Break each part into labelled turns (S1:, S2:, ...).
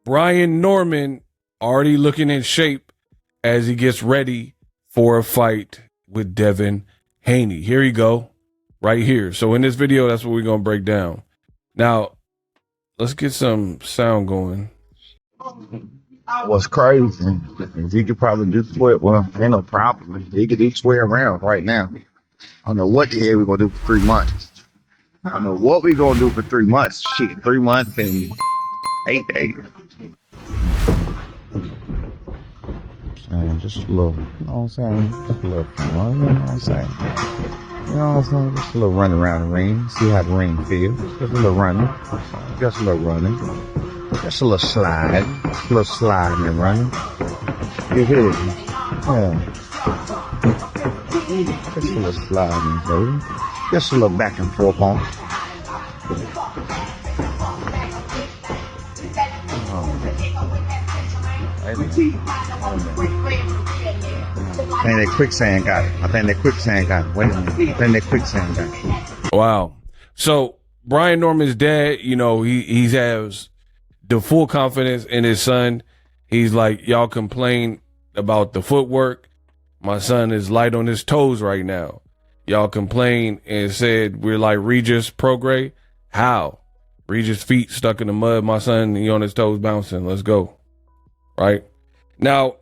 S1: Brian Norman already looking in shape as he gets ready for a fight with Devin Haney. Here you go, right here. So in this video, that's what we're going to break down. Now, let's get some sound going.
S2: What's crazy is he could probably do sweat. Well, ain't no problem. He could do swear around right now. I don't know what the hell we're going to do for 3 months. I don't know what we're going to do for 3 months. Shit, 3 months and 8 days. Just a little, you know what I'm saying? Just a little fun, you know what I'm saying? You know what I'm saying? Just a little run around the ring, see how the ring feels. Just a little running. Just a little running. Just a little slide. Just a little sliding and running. You hear me? Yeah. Just a little sliding, baby. Just a little back and forth on. I think that quicksand got it. I think that quicksand got it. Wait a minute. I think that quicksand got it.
S1: Wow. So Brian Norman's dad, you know, he has the full confidence in his son. He's like, y'all complain about the footwork. My son is light on his toes right now. Y'all complain and said we're like Regis Prograis. How? Regis' feet stuck in the mud. My son, he on his toes bouncing. Let's go. Right now,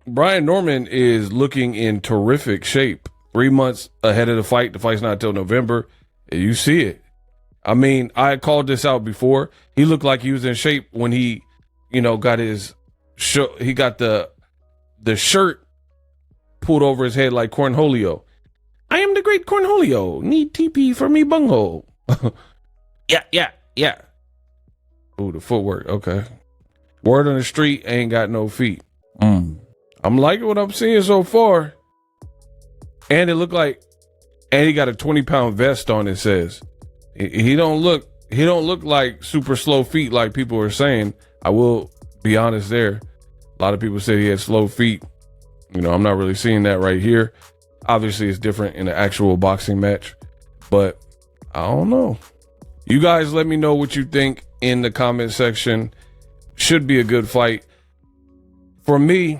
S1: Brian Norman is looking in terrific shape. 3 months ahead of the fight. The fight's not until November. You see it. I mean, I called this out before. He looked like he was in shape when he, you know, got his he got the shirt pulled over his head like Cornholio. I am the great Cornholio. Need TP for me bunghole. Yeah. Ooh, the footwork. Okay. Word on the street, ain't got no feet. I'm liking what I'm seeing so far. And it looked like, and he got a 20-pound vest on, it says. He don't look like super slow feet like people are saying. I will be honest there. A lot of people say he had slow feet. You know, I'm not really seeing that right here. Obviously, it's different in an actual boxing match, but I don't know. You guys let me know what you think in the comment section. Should be a good fight. For me,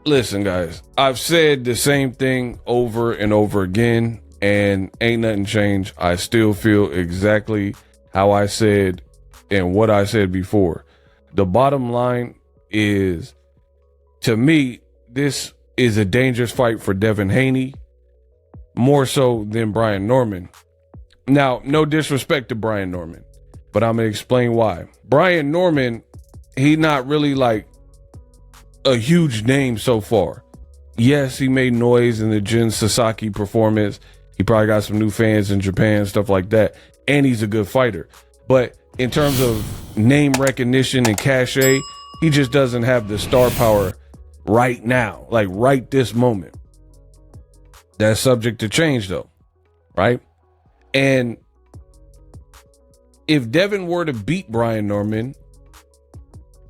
S1: listen, guys, I've said the same thing over and over again, and ain't nothing changed. I still feel exactly how I said and what I said before. The bottom line is, to me, this is a dangerous fight for Devin Haney, more so than Brian Norman. Now, no disrespect to Brian Norman, but I'm going to explain why. Brian Norman, he not really like a huge name so far. Yes, he made noise in the Jin Sasaki performance. He probably got some new fans in Japan, stuff like that. And he's a good fighter. But in terms of name recognition and cachet, he just doesn't have the star power right now, like right this moment. That's subject to change though, right? And if Devin were to beat Brian Norman,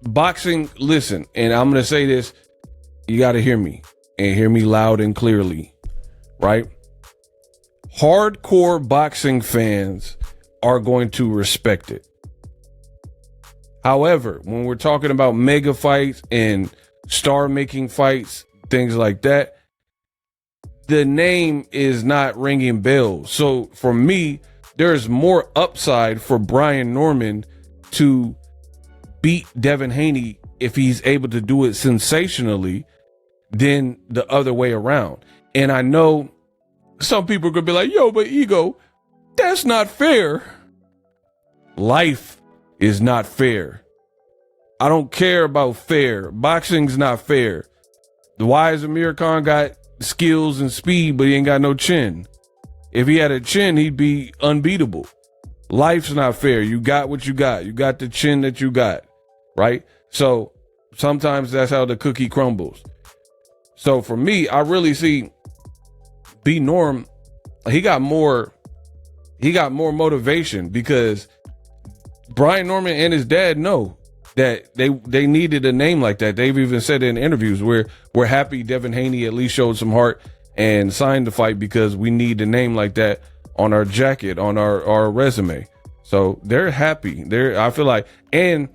S1: boxing, listen, and I'm going to say this, you got to hear me and hear me loud and clearly, right? Hardcore boxing fans are going to respect it. However, when we're talking about mega fights and star-making fights, things like that, the name is not ringing bells. So for me, there's more upside for Brian Norman to beat Devin Haney if he's able to do it sensationally than the other way around. And I know some people could be like, yo, but Ego, that's not fair. Life is not fair. I don't care about fair. Boxing's not fair. Why is Amir Khan got skills and speed, but he ain't got no chin? If he had a chin, he'd be unbeatable. Life's not fair. You got what you got. You got the chin that you got, right? So sometimes that's how the cookie crumbles. So for me, I really see B Norm, he got more motivation because Brian Norman and his dad know that they needed a name like that. They've even said in interviews where we're happy Devin Haney at least showed some heart and signed the fight because we need a name like that on our jacket, on our resume. So they're happy. I feel like, and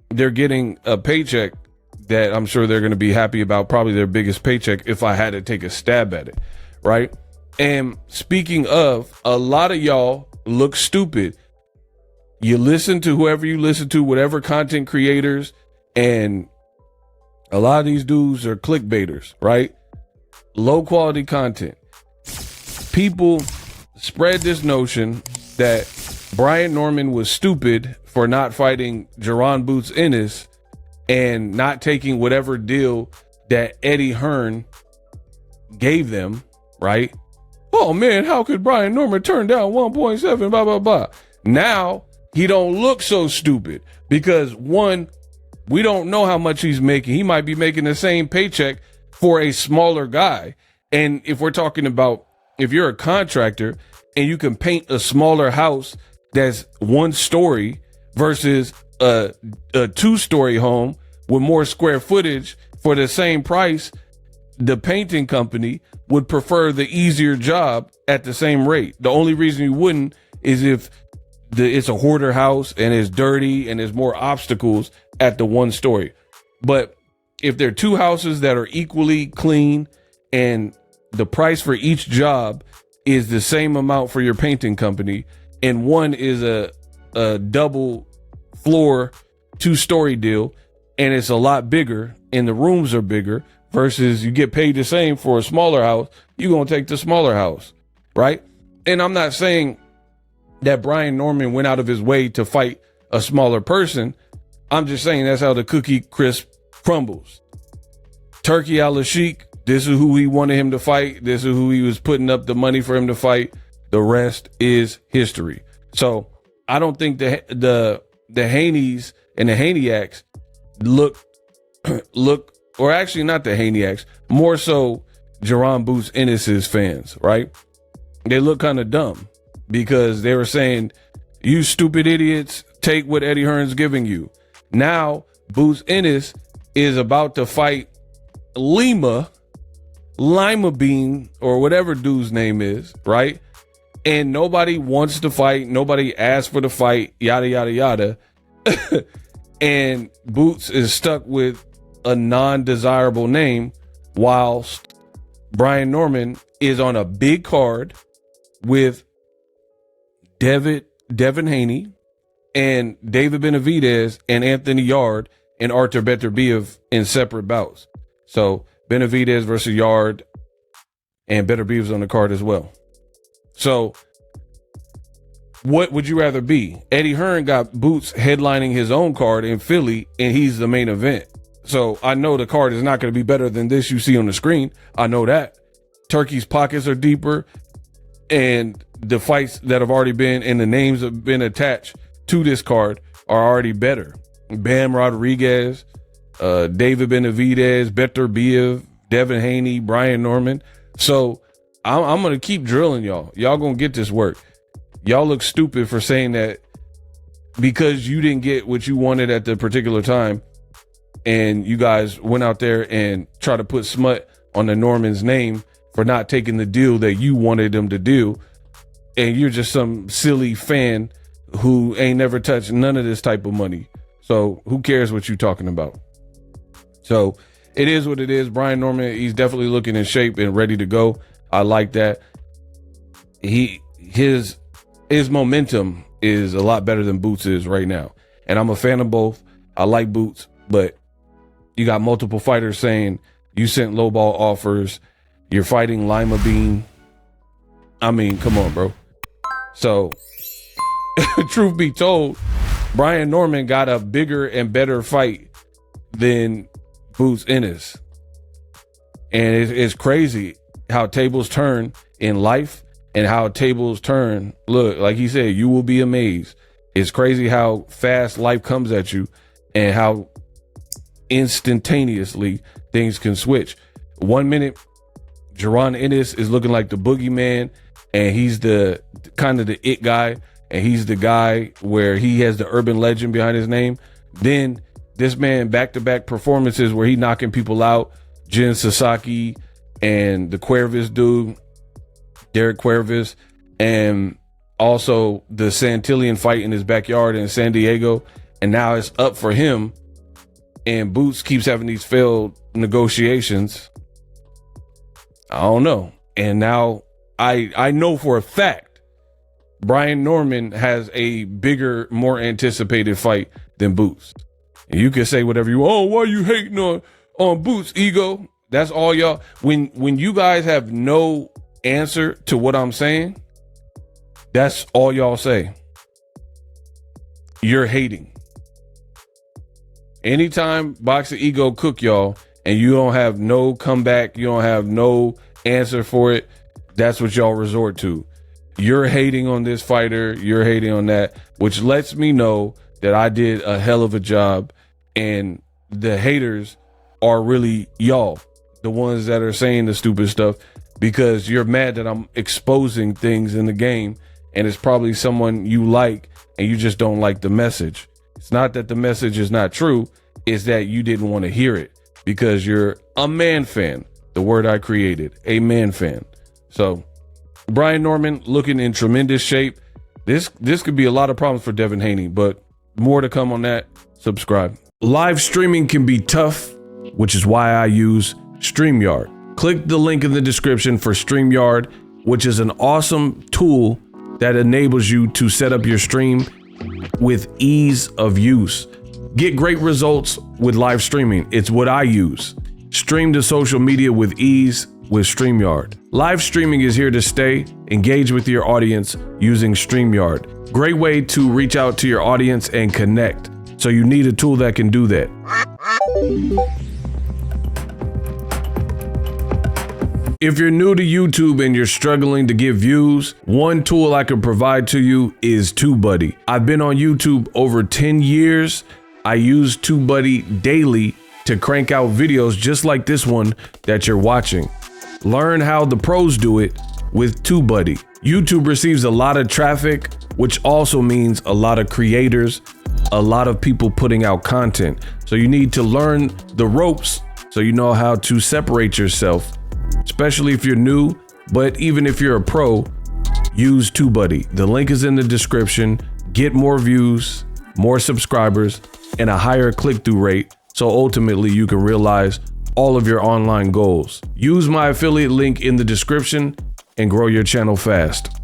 S1: they're getting a paycheck that I'm sure they're going to be happy about, probably their biggest paycheck if I had to take a stab at it, right? And speaking of, a lot of y'all look stupid. You listen to whoever you listen to, whatever content creators, and a lot of these dudes are clickbaiters, right? Low quality content. People spread this notion that Brian Norman was stupid for not fighting Jaron Boots Ennis and not taking whatever deal that Eddie Hearn gave them, right? Oh man, how could Brian Norman turn down 1.7, blah, blah, blah. Now he don't look so stupid because one, we don't know how much he's making. He might be making the same paycheck for a smaller guy. And if we're talking about, if you're a contractor and you can paint a smaller house that's one story versus a 2-story home with more square footage for the same price, the painting company would prefer the easier job at the same rate. The only reason you wouldn't is if it's a hoarder house and it's dirty and there's more obstacles at the 1 story. But if there are 2 houses that are equally clean and the price for each job is the same amount for your painting company, and one is a double floor 2-story deal and it's a lot bigger and the rooms are bigger versus you get paid the same for a smaller house, you're going to take the smaller house, right? And I'm not saying that Brian Norman went out of his way to fight a smaller person. I'm just saying that's how the cookie crisp crumbles. Turkey al-Sheikh, this is who he wanted him to fight. This is who he was putting up the money for him to fight. The rest is history. So I don't think the Haneys and the Haneyacks look, or actually not the Haneyacks, more so Jaron Boots Ennis's fans, right? They look kind of dumb because they were saying, you stupid idiots, take what Eddie Hearn's giving you. Now Boots Ennis is about to fight Lima Bean, or whatever dude's name is, right? And nobody wants to fight. Nobody asked for the fight, yada, yada, yada. And Boots is stuck with a non-desirable name whilst Brian Norman is on a big card with Devin Haney and David Benavidez and Anthony Yard and Artur Beterbiev in separate bouts. So Benavidez versus Yard and Beterbiev's on the card as well. So what would you rather be? Eddie Hearn got Boots headlining his own card in Philly and he's the main event. So I know the card is not going to be better than this you see on the screen. I know that. Turkey's pockets are deeper and the fights that have already been and the names have been attached to this card are already better. Bam Rodriguez, David Benavidez, Beterbiev, Devin Haney, Brian Norman. So I'm going to keep drilling y'all. Y'all going to get this work. Y'all look stupid for saying that because you didn't get what you wanted at the particular time and you guys went out there and try to put smut on the Norman's name for not taking the deal that you wanted them to do. And you're just some silly fan who ain't never touched none of this type of money. So who cares what you're talking about? So it is what it is. Brian Norman, he's definitely looking in shape and ready to go. I like that. His momentum is a lot better than Boots is right now. And I'm a fan of both. I like Boots, but you got multiple fighters saying you sent lowball offers. You're fighting Lima Bean. I mean, come on, bro. So truth be told, Brian Norman got a bigger and better fight than Boots Ennis. And it's crazy how tables turn in life and how tables turn. Look, like he said, you will be amazed. It's crazy how fast life comes at you and how instantaneously things can switch. 1 minute, Jaron Ennis is looking like the boogeyman and he's the kind of the it guy and he's the guy where he has the urban legend behind his name. Then this man back-to-back performances where he knocking people out, Jin Sasaki and the Cuervis dude, Derek Cuervis, and also the Santillan fight in his backyard in San Diego. and now it's up for him, and Boots keeps having these failed negotiations. I don't know. And now I know for a fact Brian Norman has a bigger, more anticipated fight than Boots. And you can say whatever you want. Oh, why you hating on Boots, ego? That's all y'all. When you guys have no answer to what I'm saying, that's all y'all say. You're hating. Anytime Boxer Ego cook y'all and you don't have no comeback, you don't have no answer for it, that's what y'all resort to. You're hating on this fighter, you're hating on that, which lets me know that I did a hell of a job, and the haters are really y'all, the ones that are saying the stupid stuff, because you're mad that I'm exposing things in the game, and it's probably someone you like and you just don't like the message. It's not that the message is not true, it's that you didn't want to hear it because you're a man fan, the word I created, a man fan. So Brian Norman looking in tremendous shape. This could be a lot of problems for Devin Haney, but more to come on that. Subscribe. Live streaming can be tough, which is why I use StreamYard. Click the link in the description for StreamYard, which is an awesome tool that enables you to set up your stream with ease of use. Get great results with live streaming. It's what I use. Stream to social media with ease with StreamYard. Live streaming is here to stay. Engage with your audience using StreamYard. Great way to reach out to your audience and connect. So you need a tool that can do that. If you're new to YouTube and you're struggling to get views, one tool I can provide to you is TubeBuddy. I've been on YouTube over 10 years. I use TubeBuddy daily to crank out videos just like this one that you're watching. Learn how the pros do it with TubeBuddy. YouTube receives a lot of traffic, which also means a lot of creators, a lot of people putting out content. So you need to learn the ropes so you know how to separate yourself, especially if you're new, but even if you're a pro, use TubeBuddy. The link is in the description. Get more views, more subscribers, and a higher click-through rate, so ultimately you can realize all of your online goals. Use my affiliate link in the description and grow your channel fast.